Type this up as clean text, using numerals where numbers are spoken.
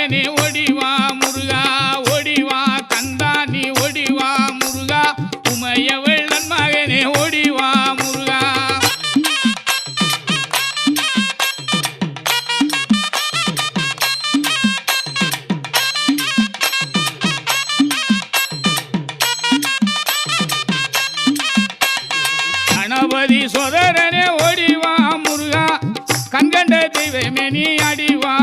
மகனே ஓடிவா முருகா ஓடிவா கந்தா நீ ஓடிவா முருகா உமையவள்ளன் மகனே ஓடிவா முருகா கணபதி சோதரனே ஓடிவா முருகா கண்கண்ட தெய்வமே நீ அடிவா